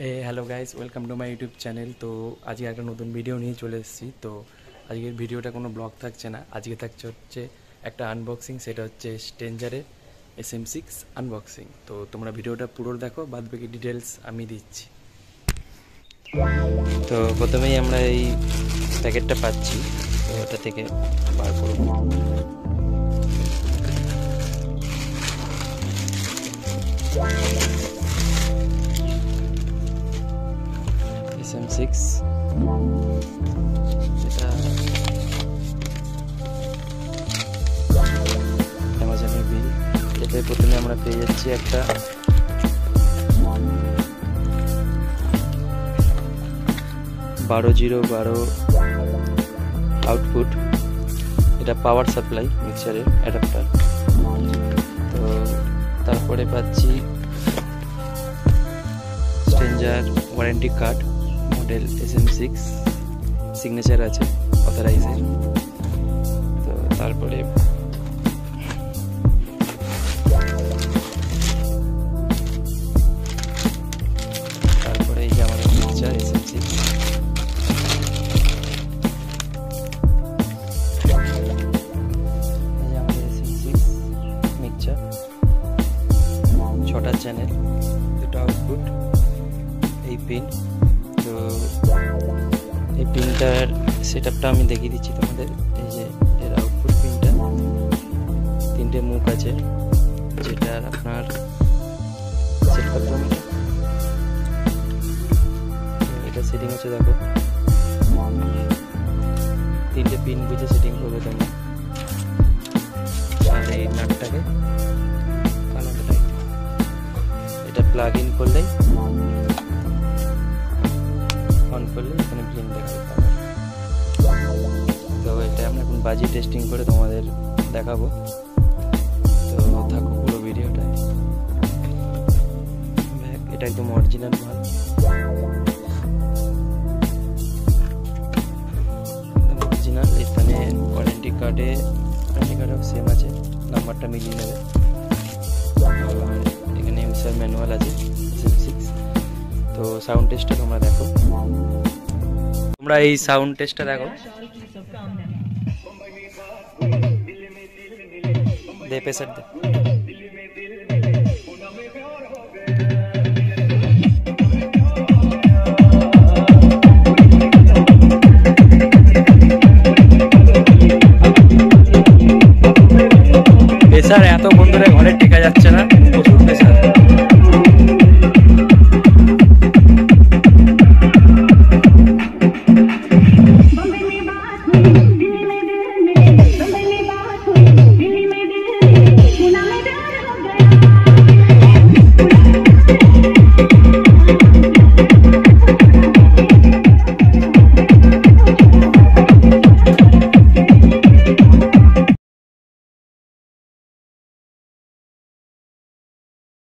Hello guys, welcome to my YouTube channel. তো আজকে একটা নতুন ভিডিও নিয়ে চলে এসেছি। তো আজকের ভিডিওটা কোনো ব্লগ থাকছে না, আজকে থাকছে হচ্ছে একটা আনবক্সিং। সেটা হচ্ছে স্ট্রেঞ্জারের Sm6 আনবক্সিং। তো তোমরা ভিডিওটা পুরো দেখো, বাদ বাকি ডিটেলস আমি দিচ্ছি। তো প্রথমেই আমরা এই প্যাকেটটা পাচ্ছি, তো ওটা থেকে বার করব। Sm6 এটা অ্যামাজনের বিল। এতে প্রথমে আমরা পেয়ে যাচ্ছি একটা 12012 আউটপুট। এটা পাওয়ার সাপ্লাই মিক্সারের অ্যাডাপ্টার। তো তারপরে পাচ্ছি stranger warranty card, model Sm6, signature আছে অথরাইজের। তো তারপরে এই যে আমাদের মিক্সার Sm6। এই যে আমাদের Sm6 মিক্সার, 6টা চ্যানেল, 2টা আউটপুট, এই পিন। তো এই পিনটার সেটআপটা আমি দেখিয়ে দিচ্ছি তোমাদের। এই যে এর আউটপুট পিনটা, 3টে মুখ আছে, যেটা আপনার সেট করতে হবে। এটা সেটিং হচ্ছে, দেখো 3টে পিন বুঝে সেটিং করবে তোমরা। আর এই নাটটাকে এটা প্লাগ ইন করলেই, অন করলে এখানে পিন দেখাবে। তো এটা আমরা এখন বাজি টেস্টিং করে তোমাদের দেখাবো। তো থাকো পুরো ভিডিওটায়। এটা একদম অরিজিনাল মাল, অরিজিনাল। এখানে ওয়ারেন্টি কার্ডও সেম আছে, নাম্বারটা মিলিয়ে নেবে। এখানে ইউজার ম্যানুয়াল আছে Sm6। তো সাউন্ড টেস্টটা তোমরা দেখো, তোমরা এই সাউন্ড টেস্টটা দেখো। দে প্রেসার দে। প্রেসার এত বন্ধুরা ঘরে টেকা যাচ্ছে না।